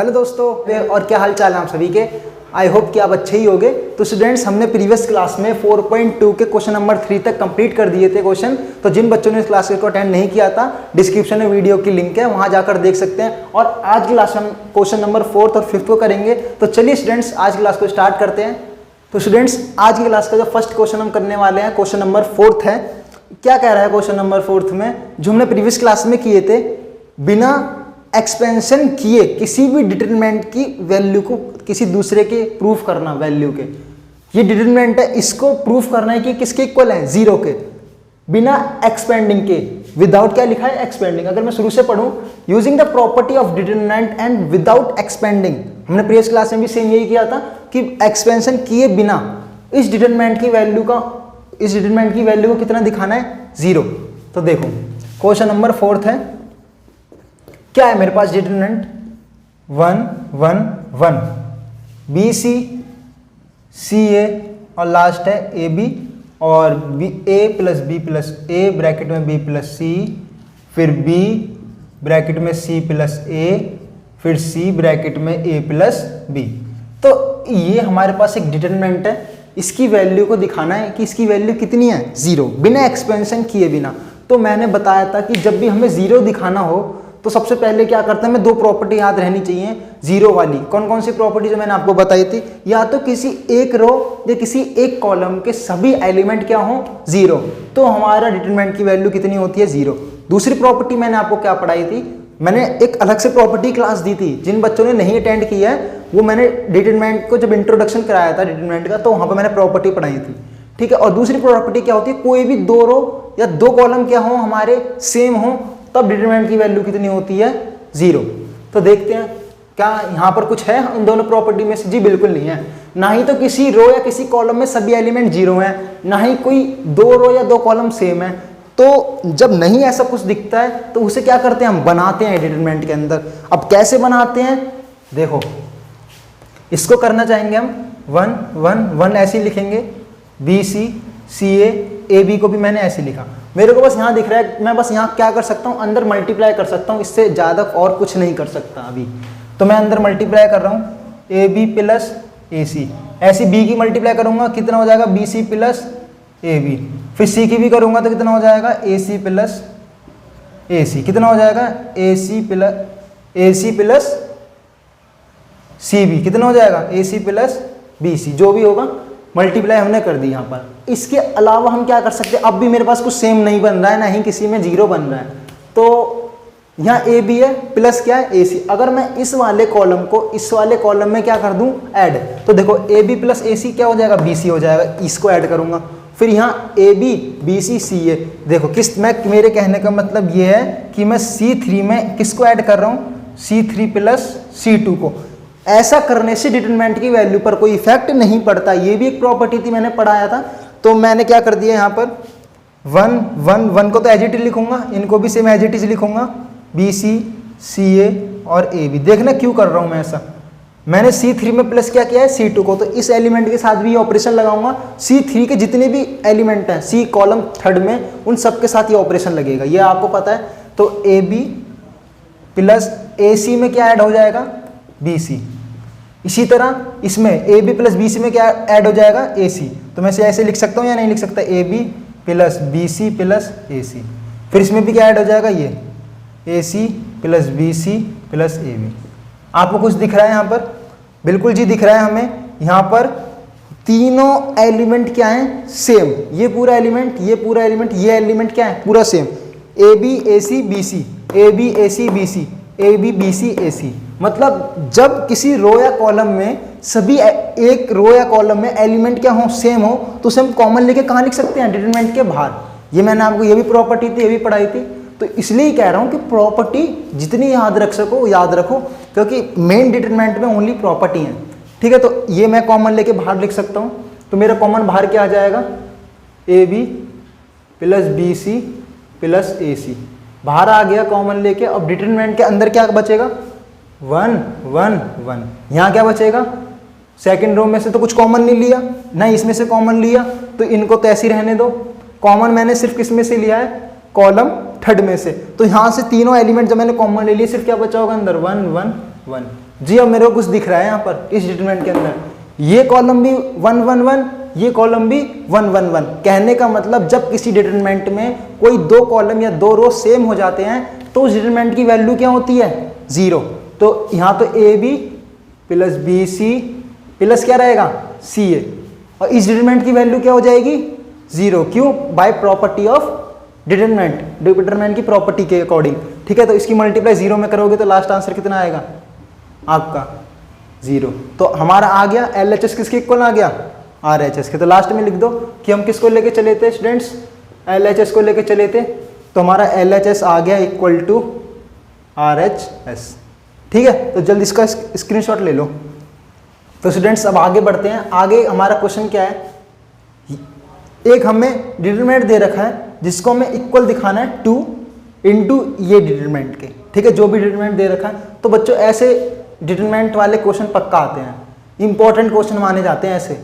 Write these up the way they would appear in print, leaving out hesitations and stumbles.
Hello दोस्तों, और क्या हाल चाल है आप सभी के। आई होप कि आप अच्छे ही होंगे। तो स्टूडेंट्स, हमने प्रीवियस क्लास में 4.2 के क्वेश्चन नंबर 3 तक कंप्लीट कर दिए थे क्वेश्चन। तो जिन बच्चों ने इस क्लास को अटेंड नहीं किया था, डिस्क्रिप्शन में वीडियो की लिंक है, वहां जाकर देख सकते हैं। और आज की क्लास में क्वेश्चन नंबर 4 और 5 को करेंगे। तो चलिए स्टूडेंट्स, आज की क्लास को स्टार्ट करते हैं। तो स्टूडेंट्स, आज की क्लास का जो फर्स्ट क्वेश्चन हम करने वाले हैं, क्वेश्चन नंबर 4 है। क्या कह रहा है क्वेश्चन नंबर 4 में, जो हमने प्रीवियस क्लास में किए थे, बिना एक्सपेंशन किए किसी भी डिटरमिनेंट की वैल्यू को किसी दूसरे के प्रूफ करना, वैल्यू के। ये डिटरमिनेंट है, इसको प्रूफ करना है कि किसके इक्वल है, जीरो के, बिना एक्सपेंडिंग के। विदाउट क्या लिखा है, एक्सपेंडिंग। अगर मैं शुरू से पढ़ूं, using the property of determinant and without expanding. हमने प्रीवियस क्लास में भी सेम यही किया था कि एक्सपेंशन किए बिना इस डिटरमिनेंट की वैल्यू को कितना दिखाना है, जीरो। तो देखो क्वेश्चन नंबर 4 है। क्या है मेरे पास डिटरमिनेंट 1 1 1, बी सी सी ए और लास्ट है ए बी, और ए plus B plus A bracket में बी प्लस सी, फिर बी ब्रैकेट में सी प्लस ए, फिर सी ब्रैकेट में ए प्लस बी। तो ये हमारे पास एक डिटरमिनेंट है। इसकी वैल्यू को दिखाना है कि इसकी वैल्यू कितनी है, जीरो, बिना एक्सपेंशन किए बिना। तो मैंने बताया था कि जब भी हमें जीरो दिखाना हो तो सबसे पहले क्या करते हैं, हमें दो प्रॉपर्टी याद रहनी चाहिए जीरो वाली। कौन कौन सी प्रॉपर्टी जो मैंने आपको बताई थी, या तो किसी एक रो या किसी एक कॉलम के सभी एलिमेंट क्या हो, जीरो, तो हमारा डिटरमिनेंट की वैल्यू कितनी होती है, जीरो। दूसरी प्रॉपर्टी मैंने आपको क्या पढ़ाई थी, मैंने एक अलग से प्रॉपर्टी क्लास दी थी। जिन बच्चों ने नहीं अटेंड किया है, वो मैंने डिटरमिनेंट को जब इंट्रोडक्शन कराया था डिटरमिनेंट का, तो वहां पर मैंने प्रॉपर्टी पढ़ाई थी, ठीक है। और दूसरी प्रॉपर्टी क्या होती है, कोई भी दो रो या दो कॉलम क्या हो हमारे सेम हो, तब डिटरमिनेंट की वैल्यू कितनी होती है, जीरो। तो देखते हैं क्या यहाँ पर कुछ है इन दोनों प्रॉपर्टी में से। जी बिल्कुल नहीं है। ना ही तो किसी रो या किसी कॉलम में सभी एलिमेंट जीरो हैं, ना ही कोई दो रो या दो कॉलम सेम है। तो जब नहीं ऐसा कुछ दिखता है तो उसे क्या करते हैं, हम बनाते हैं डिटरमिनेंट के अंदर। अब कैसे बनाते हैं, देखो इसको करना चाहेंगे हम 1 1 1 ऐसे ही लिखेंगे, B C C A B को भी मैंने ऐसे लिखा। मेरे को बस यहाँ दिख रहा है, मैं बस यहाँ क्या कर सकता हूँ, अंदर मल्टीप्लाई कर सकता हूँ, इससे ज़्यादा और कुछ नहीं कर सकता अभी। तो मैं अंदर मल्टीप्लाई कर रहा हूँ, ए बी प्लस ए सी। ऐसी बी की मल्टीप्लाई करूँगा, कितना हो जाएगा, B C plus A B. फिर सी की भी करूँगा तो कितना हो जाएगा, ए सी प्लस ए सी। कितना हो जाएगा, ए सी प्लस सी बी। कितना हो जाएगा, ए सी प्लस बी सी। जो भी होगा मल्टीप्लाई हमने कर दी यहाँ पर। इसके अलावा हम क्या कर सकते हैं, अब भी मेरे पास कुछ सेम नहीं बन रहा है, ना ही किसी में जीरो बन रहा है। तो यहाँ ए बी है प्लस क्या है, ए सी। अगर मैं इस वाले कॉलम को इस वाले कॉलम में क्या कर दूँ, ऐड, तो देखो ए बी प्लस ए सी क्या हो जाएगा, बी सी हो जाएगा। इसको ऐड करूँगा, फिर यहाँ ए बी बी सी सी ए। देखो मेरे कहने का मतलब ये है कि मैं C3 में किसको ऐड कर रहा हूँ, C3 प्लस C2 को। ऐसा करने से डिटरमिनेंट की वैल्यू पर कोई इफेक्ट नहीं पड़ता। ये भी एक प्रॉपर्टी थी, मैंने पढ़ाया था। तो मैंने क्या कर दिया, यहाँ पर 1 1 1 को तो एज इट इज लिखूंगा, इनको भी सेम एज इट इज लिखूंगा, बी सी सी ए और ए बी। देखना क्यों कर रहा हूँ मैं ऐसा, मैंने C3 में प्लस क्या किया है, C2 को, तो इस एलिमेंट के साथ भी ये ऑपरेशन लगाऊंगा। C3 के जितने भी एलिमेंट हैं C कॉलम थर्ड में, उन सब के साथ ये ऑपरेशन लगेगा, ये आपको पता है। तो ए बी प्लस ए सी में क्या ऐड हो जाएगा, बी सी। इसी तरह इसमें A B plus B C में क्या ऐड हो जाएगा, ए सी। तो मैं इसे ऐसे लिख सकता हूँ या नहीं लिख सकता, A B plus B C plus A C. फिर इसमें भी क्या ऐड हो जाएगा, ये A C plus B C plus A B. आपको कुछ दिख रहा है यहाँ पर, बिल्कुल जी दिख रहा है हमें। यहाँ पर तीनों एलिमेंट क्या हैं, सेम। ये पूरा एलिमेंट, ये पूरा एलिमेंट, ये एलिमेंट क्या है, पूरा same. A B A C B C, A B A C B C, A B B C A C. मतलब जब किसी रो या कॉलम में सभी एक रो या कॉलम में एलिमेंट क्या हो, सेम हो, तो उसे हम कॉमन लेके कहाँ लिख सकते हैं, डिटरमिनेंट के बाहर। ये मैंने आपको ये भी प्रॉपर्टी थी, ये भी पढ़ाई थी। तो इसलिए कह रहा हूँ कि प्रॉपर्टी जितनी याद रख सको याद रखो, क्योंकि मेन डिटरमिनेंट में ओनली प्रॉपर्टी है, ठीक है। तो ये मैं कॉमन लेके बाहर लिख सकता हूँ। तो मेरा कॉमन बाहर क्या आ जाएगा, A B plus B C plus A C बाहर आ गया कॉमन लेके। अब डिटरमिनेंट के अंदर क्या बचेगा, 1 1 1। यहाँ क्या बचेगा, सेकंड रो में से तो कुछ कॉमन नहीं लिया, ना इसमें से कॉमन लिया, तो इनको तो ऐसे ही रहने दो। कॉमन मैंने सिर्फ किस में से लिया है, कॉलम थर्ड में से। तो यहाँ से तीनों एलिमेंट जब मैंने कॉमन ले लिए, सिर्फ क्या बचा होगा अंदर, 1 1 1। जी अब मेरे को कुछ दिख रहा है यहाँ पर इस डिटरमिनेंट के अंदर, ये कॉलम भी 1 1 1, ये कॉलम भी 1 1 1। कहने का मतलब जब किसी डिटरमिनेंट में कोई दो कॉलम या दो रो सेम हो जाते हैं तो उस डिटरमिनेंट की वैल्यू क्या होती है? 0। तो यहाँ तो A B plus B C plus क्या रहेगा? सी ए, और इस डिटरमिनेंट की वैल्यू क्या हो जाएगी? 0। क्यों? By property of determinant, determinant की प्रॉपर्टी के अकॉर्डिंग। ठीक है, तो इसकी मल्टीप्लाई 0 में करोगे तो लास्ट आंसर कितना आएगा आपका? 0। तो हमारा आ गया LHS किसके इक्वल आ गया? RHS के। तो लास्ट में लिख दो कि हम किसको लेके चले थे स्टूडेंट्स? LHS को लेके चले थे, तो हमारा LHS आ गया इक्वल टू RHS। ठीक है, तो जल्दी इसका स्क्रीनशॉट ले लो। तो स्टूडेंट्स अब आगे बढ़ते हैं। आगे हमारा क्वेश्चन क्या है? एक हमें डिटरमिनेंट दे रखा है जिसको हमें इक्वल दिखाना है 2 इंटू ये डिटरमिनेंट के। ठीक है, जो भी डिटरमिनेंट दे रखा है। तो बच्चों ऐसे डिटरमिनेंट वाले क्वेश्चन पक्का आते हैं, इंपॉर्टेंट क्वेश्चन माने जाते हैं ऐसे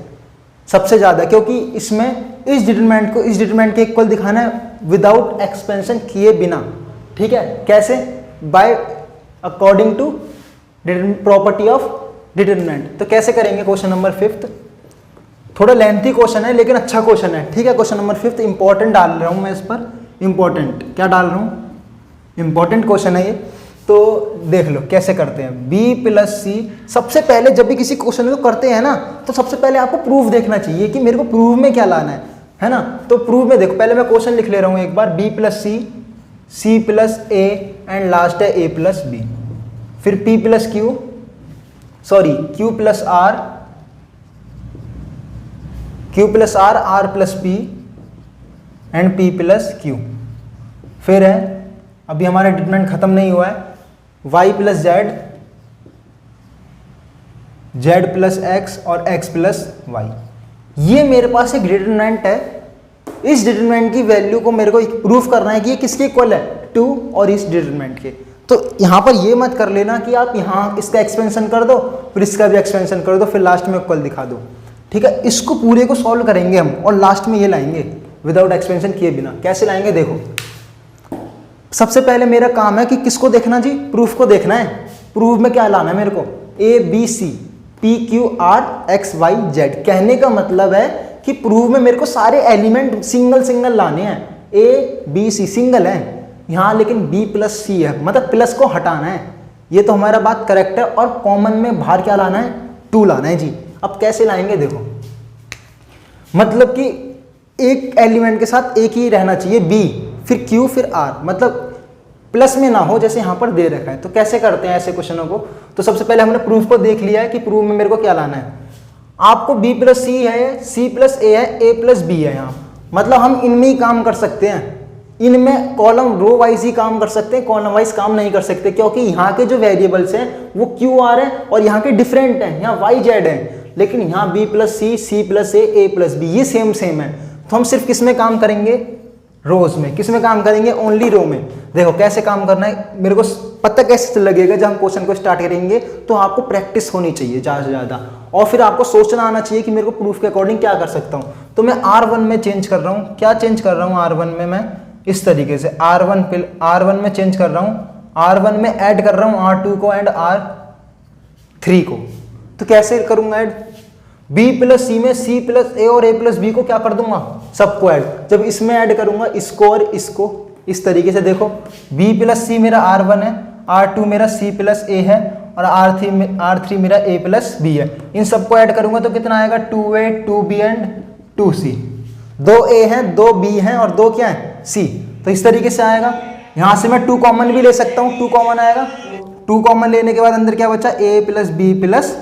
सबसे ज़्यादा, क्योंकि इसमें इस डिटरमिनेंट को इस डिटरमिनेंट के इक्वल दिखाना है विदाउट एक्सपेंशन किए बिना। ठीक है, कैसे? By according to property of determinant. तो कैसे करेंगे? क्वेश्चन नंबर 5 थोड़ा लेंथी क्वेश्चन है लेकिन अच्छा क्वेश्चन है। ठीक है, क्वेश्चन नंबर 5 इंपॉर्टेंट डाल रहा हूँ मैं इस पर, इंपॉर्टेंट क्या डाल रहा हूँ? इंपॉर्टेंट क्वेश्चन है ये। तो देख लो कैसे करते हैं। B प्लस सी, सबसे पहले जब भी किसी क्वेश्चन को करते हैं ना तो सबसे पहले आपको प्रूफ देखना चाहिए कि मेरे को प्रूफ में क्या लाना है ना। तो प्रूफ में देखो, पहले मैं क्वेश्चन लिख ले रहा हूँ एक बार। B plus C, C plus A and last है A प्लस B, फिर P plus Q, sorry Q plus R, Q plus R, R plus P and P plus Q। फिर है, अभी हमारा डिटरमिनेंट खत्म नहीं हुआ है, y plus Z, z plus X और x प्लस वाई। ये मेरे पास एक डिटरमिनेंट है। इस डिटरमिनेंट की वैल्यू को मेरे को प्रूफ करना है कि ये किसके इक्वल है? 2 और इस डिटरमिनेंट के। तो यहाँ पर ये मत कर लेना कि आप यहाँ इसका एक्सपेंशन कर दो फिर इसका भी एक्सपेंशन कर दो फिर लास्ट में इक्वल दिखा दो। ठीक है, इसको पूरे को सॉल्व करेंगे हम और लास्ट में ये लाएंगे विदाउट एक्सपेंशन किए बिना। कैसे लाएंगे देखो, सबसे पहले मेरा काम है कि किसको देखना जी? प्रूफ को देखना है। प्रूफ में क्या लाना है मेरे को? A B C P Q R X Y Z। कहने का मतलब है कि प्रूफ में मेरे को सारे एलिमेंट सिंगल सिंगल लाने हैं। A B C सिंगल है यहाँ, लेकिन B प्लस C है, मतलब प्लस को हटाना है। ये तो हमारा बात करेक्ट है। और कॉमन में बाहर क्या लाना है? 2 लाना है जी। अब कैसे लाएंगे देखो, मतलब कि एक एलिमेंट के साथ एक ही रहना चाहिए, B फिर Q फिर R, मतलब प्लस में ना हो जैसे यहाँ पर दे रखा है। तो कैसे करते हैं ऐसे क्वेश्चनों को? तो सबसे पहले हमने प्रूफ को देख लिया है कि प्रूफ में मेरे को क्या लाना है। आपको B प्लस सी है, C प्लस A है, A प्लस B है यहाँ, मतलब हम इनमें ही काम कर सकते हैं। इनमें कॉलम रो वाइज ही काम कर सकते हैं, कॉलम वाइज काम नहीं कर सकते, क्योंकि यहाँ के जो वेरिएबल्स हैं वो Q R है और यहाँ के डिफरेंट हैं, यहाँ Y Z है। लेकिन यहाँ B plus C, C plus A plus B ये सेम है। तो हम सिर्फ किस में काम करेंगे? रोज में। किस में काम करेंगे? ओनली रो में। देखो कैसे काम करना है, मेरे को पता कैसे लगेगा जब हम क्वेश्चन को स्टार्ट करेंगे। तो आपको प्रैक्टिस होनी चाहिए ज़्यादा से ज़्यादा, और फिर आपको सोचना आना चाहिए कि मेरे को प्रूफ के अकॉर्डिंग क्या कर सकता हूँ। तो मैं R1 में चेंज कर रहा हूँ। क्या चेंज कर रहा हूँ R1 में? मैं इस तरीके से R1 में चेंज कर रहा हूँ। R1 में ऐड कर रहा हूँ R2 को एंड R3 को। तो कैसे करूँगा ऐड? B प्लस सी में C प्लस A और A प्लस B को क्या कर दूंगा? सबको ऐड। जब इसमें ऐड करूंगा इसको और इसको, इस तरीके से देखो B प्लस सी मेरा R1 है, R2 मेरा C प्लस A है और R3 मेरा A प्लस B है। इन सबको ऐड करूंगा तो कितना आएगा? 2A 2B and 2C। 2 A हैं, 2 B हैं और 2 क्या है? C। तो इस तरीके से आएगा। यहाँ से मैं 2 कॉमन भी ले सकता हूँ, 2 कॉमन आएगा। 2 कॉमन लेने के बाद अंदर क्या बचा? A plus B plus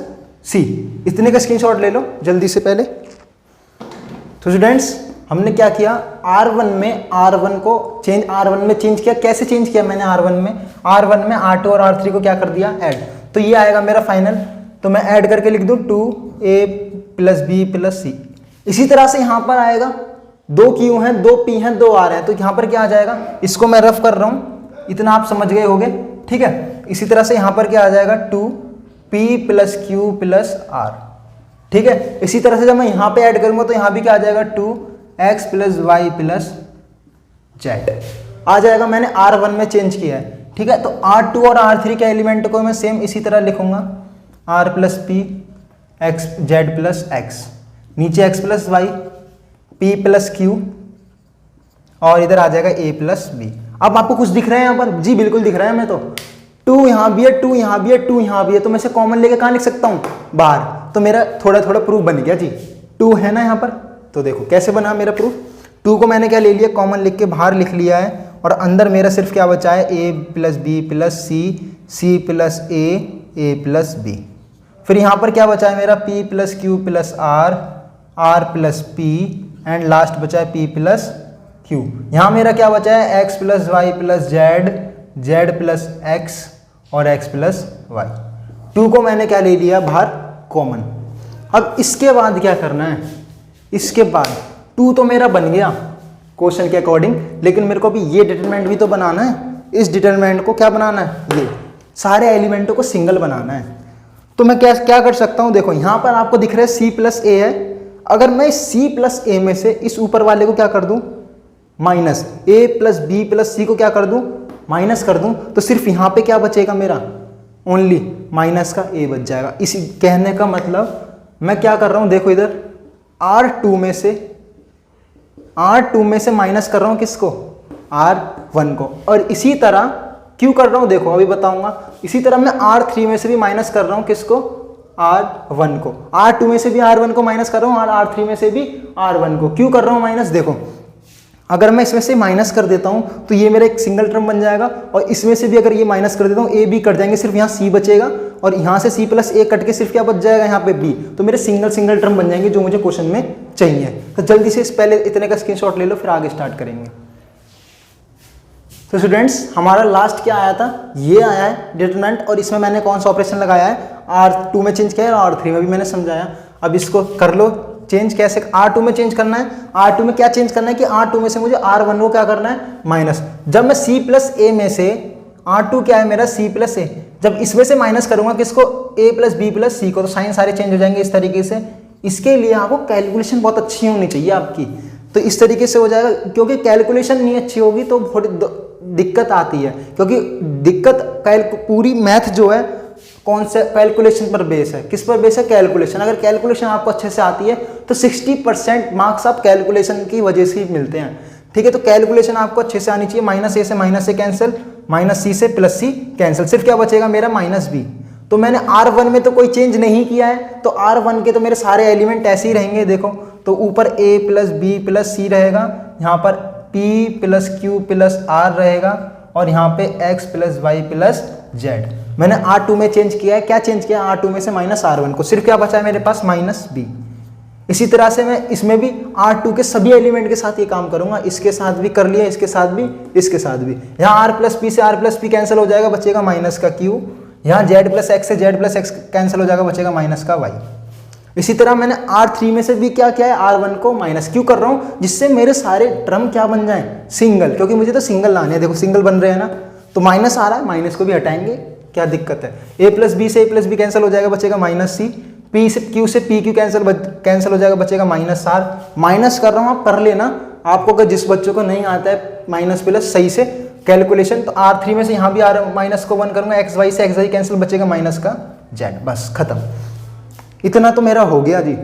C। इतने का स्क्रीनशॉट ले लो जल्दी से पहले। तो स्टूडेंट्स हमने क्या किया? R1 में R1 में चेंज किया। कैसे चेंज किया मैंने? R1 में R2 और R3 को क्या कर दिया? ऐड। तो ये आएगा मेरा फाइनल। तो मैं ऐड करके लिख दूं 2A plus B plus C। इसी तरह से यहाँ पर आएगा 2 Q हैं, 2 P हैं, 2 R हैं। तो यहाँ पर क्या आ जाएगा? इसको मैं रफ कर रहा हूँ, इतना आप समझ गए होगे। ठीक है, इसी तरह से यहाँ पर क्या आ जाएगा? 2P plus Q plus R। ठीक है, इसी तरह से जब मैं यहाँ पे ऐड करूंगा तो यहाँ भी क्या आ जाएगा? 2x plus Y plus Z आ जाएगा। मैंने R1 में चेंज किया है। ठीक है, तो R2 और R3 के एलिमेंट को मैं सेम इसी तरह लिखूंगा। R plus P X Z plus X, नीचे X plus Y P plus Q और इधर आ जाएगा ए प्लस बी। अब आपको कुछ दिख रहा है यहाँ पर? जी बिल्कुल दिख रहा है। मैं तो 2 यहाँ भी है, 2 यहाँ भी है, 2 यहाँ भी है, तो मैं इसे कॉमन लेके कहाँ लिख सकता हूँ? बाहर। तो मेरा थोड़ा थोड़ा प्रूफ बन गया जी। 2 है ना यहाँ पर, तो देखो कैसे बना मेरा प्रूफ। 2 को मैंने क्या ले लिया? कॉमन लिख के बाहर लिख लिया है और अंदर मेरा सिर्फ क्या बचा है? A plus B plus C plus A plus B. फिर यहाँ पर क्या बचा है मेरा? P plus Q plus R plus P and last बचा है पी प्लस क्यू। यहाँ मेरा क्या बचा है? X plus Y plus Z plus X और एक्स प्लस वाई। 2 को मैंने क्या ले लिया? बाहर कॉमन। अब इसके बाद क्या करना है? इसके बाद 2 तो मेरा बन गया क्वेश्चन के अकॉर्डिंग, लेकिन मेरे को अभी ये डिटरमिनेंट भी तो बनाना है। इस डिटरमिनेंट को क्या बनाना है? ये सारे एलिमेंटों को सिंगल बनाना है। तो मैं क्या कर सकता हूँ? देखो यहाँ पर आपको दिख रहा है सी प्लस ए है। अगर मैं सी प्लस ए में से इस ऊपर वाले को क्या कर दूँ? माइनस ए प्लस बी प्लस सी को क्या कर दूँ? माइनस कर दूँ, तो सिर्फ यहाँ पे क्या बचेगा मेरा? ओनली माइनस का ए बच जाएगा। इसी कहने का मतलब मैं क्या कर रहा हूँ? देखो इधर R2 में से माइनस कर रहा हूँ किसको? R1 को। और इसी तरह क्यों कर रहा हूँ देखो अभी बताऊंगा। इसी तरह मैं R3 में से भी माइनस कर रहा हूँ किसको? R1 को। R2 में से भी R1 को माइनस कर रहा हूँ और R3 में से भी R1 को। क्यों कर रहा हूँ माइनस? देखो अगर मैं इसमें से माइनस कर देता हूँ तो ये मेरा एक सिंगल टर्म बन जाएगा और इसमें से भी अगर ये माइनस कर देता हूँ ए बी कट जाएंगे, सिर्फ यहाँ सी बचेगा और यहाँ से सी प्लस ए कट के सिर्फ क्या बच जाएगा? यहाँ पे बी। तो मेरे सिंगल टर्म बन जाएंगे जो मुझे क्वेश्चन में चाहिए। तो जल्दी से इस पहले इतने का स्क्रीनशॉट ले लो, फिर आगे स्टार्ट करेंगे। तो स्टूडेंट्स हमारा लास्ट क्या आया था? ये आया है डिटरमिनेंट, और इसमें मैंने कौन सा ऑपरेशन लगाया है? R2 में चेंज किया है और R3 में भी मैंने समझाया। अब इसको कर लो चेंज। कैसे? R2 में चेंज करना है। R2 में क्या चेंज करना है कि R2 में से मुझे R1 को क्या करना है? माइनस। जब मैं C प्लस ए में से R2 क्या है मेरा? C प्लस ए, जब इसमें से माइनस करूंगा किसको? A प्लस बी प्लस सी को, तो साइन सारे चेंज हो जाएंगे इस तरीके से। इसके लिए आपको कैलकुलेशन बहुत अच्छी होनी चाहिए आपकी, तो इस तरीके से हो जाएगा। क्योंकि कैलकुलेशन नहीं अच्छी होगी तो थोड़ी दिक्कत आती है, क्योंकि दिक्कत पूरी मैथ जो है कौन से कैलकुलेशन पर बेस है? किस पर बेस है? कैलकुलेशन। अगर कैलकुलेशन आपको अच्छे से आती है तो 60% मार्क्स आप कैलकुलेशन की वजह से ही मिलते हैं। ठीक है, तो कैलकुलेशन आपको अच्छे से आनी चाहिए। माइनस ए से minus A cancel, minus C से प्लस सी कैंसिल, सिर्फ क्या बचेगा मेरा? Minus B. तो मैंने R1 में तो कोई चेंज नहीं किया है, तो R1 के तो मेरे सारे एलिमेंट ऐसे ही रहेंगे। देखो तो ऊपर a plus B plus C रहेगा, यहाँ पर p plus Q plus R रहेगा और यहाँ पे x plus Y plus Z. मैंने R2 में चेंज किया है। क्या चेंज किया? R2 में से माइनस R1 को, सिर्फ क्या बचा है मेरे पास? Minus b। इसी तरह से मैं इसमें भी R2 के सभी एलिमेंट के साथ ये काम करूंगा। इसके साथ भी कर लिया, इसके साथ भी, इसके साथ भी। यहाँ R प्लस पी से R प्लस पी कैंसिल हो जाएगा, बचेगा माइनस का q। यहाँ z प्लस एक्स से z प्लस एक्स कैंसिल हो जाएगा, बचेगा माइनस का y। इसी तरह मैंने R3 में से भी क्या किया है? R1 को माइनस। क्यों कर रहा हूँ? जिससे मेरे सारे टर्म क्या बन जाएं? सिंगल, क्योंकि मुझे तो सिंगल लाने हैं। देखो सिंगल बन रहे हैं ना, तो माइनस आ रहा है, माइनस को भी हटाएंगे, क्या दिक्कत है? a प्लस बी से a प्लस बी कैंसिल हो जाएगा, बचेगा माइनस सी। p से p क्यू कैंसिल हो जाएगा, बचेगा माइनस r। माइनस कर रहा हूँ, आप कर लेना। आपको अगर जिस बच्चों को नहीं आता है माइनस प्लस सही से कैलकुलेशन, तो R3 में से यहाँ भी माइनस को 1 करूँगा, एक्स वाई से एक्स वाई कैंसिल, बचेगा माइनस का z। बस खत्म। इतना तो मेरा हो गया जी।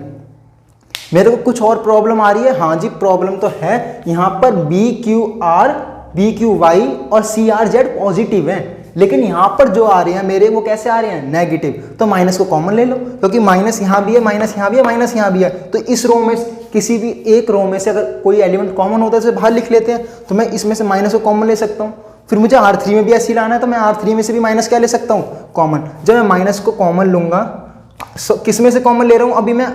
मेरे को कुछ और प्रॉब्लम आ रही है? हाँ जी प्रॉब्लम तो है। यहाँ पर बी क्यू वाई और सी आर जेड पॉजिटिव हैं, लेकिन यहाँ पर जो आ रहे हैं मेरे वो कैसे आ रहे हैं? नेगेटिव। तो माइनस को कॉमन ले लो, क्योंकि माइनस यहाँ भी है, माइनस यहाँ भी है, माइनस यहाँ भी है। तो इस रो में किसी भी एक रो में से अगर कोई एलिमेंट कॉमन होता है तो बाहर लिख लेते हैं। तो मैं इसमें से माइनस को कॉमन ले सकता हूँ। फिर मुझे R3 में भी ऐसे ही लाना है, तो मैं R3 में से भी माइनस क्या ले सकता हूँ? कॉमन। जब मैं माइनस को कॉमन लूंगा, किस में से कॉमन ले रहा हूँ? अभी मैं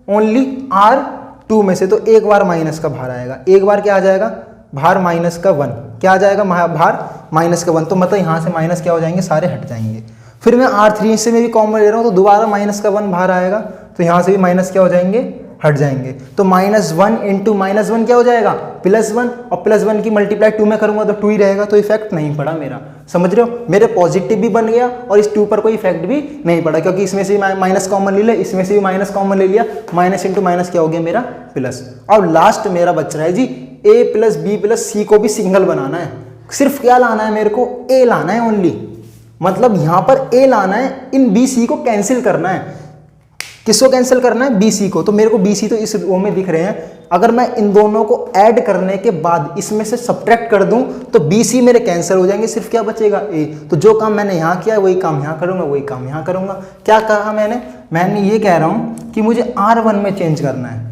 ओनली R2 में से, तो एक बार माइनस का बाहर आएगा। एक बार क्या आ जाएगा? बाहर माइनस का 1। क्या आ जाएगा? बाहर माइनस का 1। तो मतलब यहाँ से माइनस क्या हो जाएंगे? सारे हट जाएंगे। फिर मैं R3 से में भी कॉमन ले रहा हूँ, तो दोबारा माइनस का 1 बाहर आएगा, तो यहाँ से भी माइनस क्या हो जाएंगे? हट जाएंगे। तो -1 इंटू -1 क्या हो जाएगा? +1, और +1 की मल्टीप्लाई 2 में करूंगा तो 2 ही रहेगा। तो इफेक्ट नहीं पड़ा मेरा, समझ रहे हो? मेरे पॉजिटिव भी बन गया और इस 2 पर कोई इफेक्ट भी नहीं पड़ा, क्योंकि इसमें से माइनस कॉमन ले लिया, इसमें से भी माइनस कॉमन ले लिया। माइनस इंटू माइनस क्या हो गया मेरा? प्लस। और लास्ट मेरा बच रहा है जी a प्लस बी प्लस सी को भी सिंगल बनाना है। सिर्फ क्या लाना है मेरे को? a लाना है ओनली। मतलब यहाँ पर ए लाना है, इन बी सी को कैंसिल करना है। किसको कैंसिल करना है? बी सी को। तो मेरे को बी सी तो इस रो में दिख रहे हैं, अगर मैं इन दोनों को ऐड करने के बाद इसमें से सब्ट्रैक्ट कर दूं तो बी सी मेरे कैंसिल हो जाएंगे, सिर्फ क्या बचेगा? ए। तो जो काम मैंने यहाँ किया वही काम यहाँ करूँगा, वही काम यहाँ करूँगा। क्या कहा मैंने ये कह रहा हूँ कि मुझे R1 में चेंज करना है।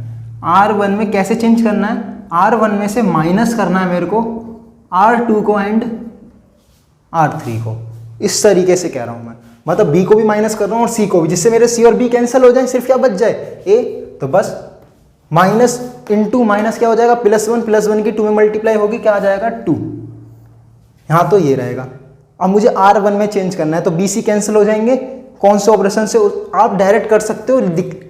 R1 में कैसे चेंज करना है? R1 में से माइनस करना है मेरे को R2 को एंड R3 को। इस तरीके से कह रहा हूँ मैं, मतलब B को भी माइनस कर रहा हूँ और C को भी, जिससे मेरे C और B कैंसिल हो जाए, सिर्फ क्या बच जाए? A। तो बस माइनस इंटू माइनस क्या हो जाएगा? +1, +1 की 2 में मल्टीप्लाई होगी, क्या आ जाएगा? 2। यहाँ तो ये रहेगा। अब मुझे R1 में चेंज करना है, तो BC कैंसिल हो जाएंगे। कौन से ऑपरेशन से? आप डायरेक्ट कर सकते हो,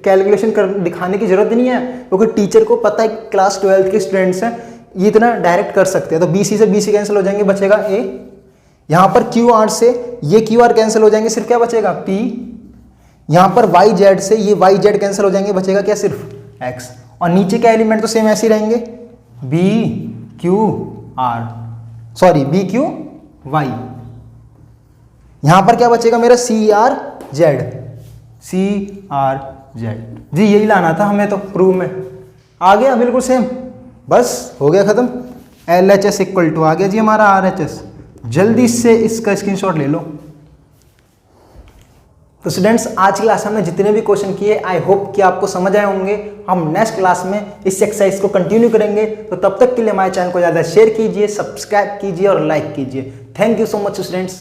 कैलकुलेशन कर दिखाने की जरूरत नहीं है, क्योंकि टीचर को पता है क्लास 12 के स्टूडेंट्स हैं, ये इतना डायरेक्ट कर सकते हैं। तो BC से BC कैंसिल हो जाएंगे, बचेगा A। यहाँ पर QR से ये QR कैंसिल हो जाएंगे, सिर्फ क्या बचेगा? P। यहाँ पर YZ से ये YZ कैंसिल हो जाएंगे, बचेगा क्या? सिर्फ X। और नीचे के एलिमेंट तो सेम ऐसे ही रहेंगे, BQY। यहाँ पर क्या बचेगा मेरा? CRZ। जी यही लाना था हमें तो प्रूफ में। आ गया बिल्कुल सेम, बस हो गया खत्म। LHS इक्वल टू आ गया जी हमारा RHS। जल्दी से इसका स्क्रीनशॉट ले लो। तो स्टूडेंट्स, आज की क्लास में हमने जितने भी क्वेश्चन किए, आई होप कि आपको समझ आए होंगे। हम नेक्स्ट क्लास में इस एक्सरसाइज को कंटिन्यू करेंगे। तो तब तक के लिए हमारे चैनल को ज़्यादा शेयर कीजिए, सब्सक्राइब कीजिए और लाइक कीजिए। Thank you so much students.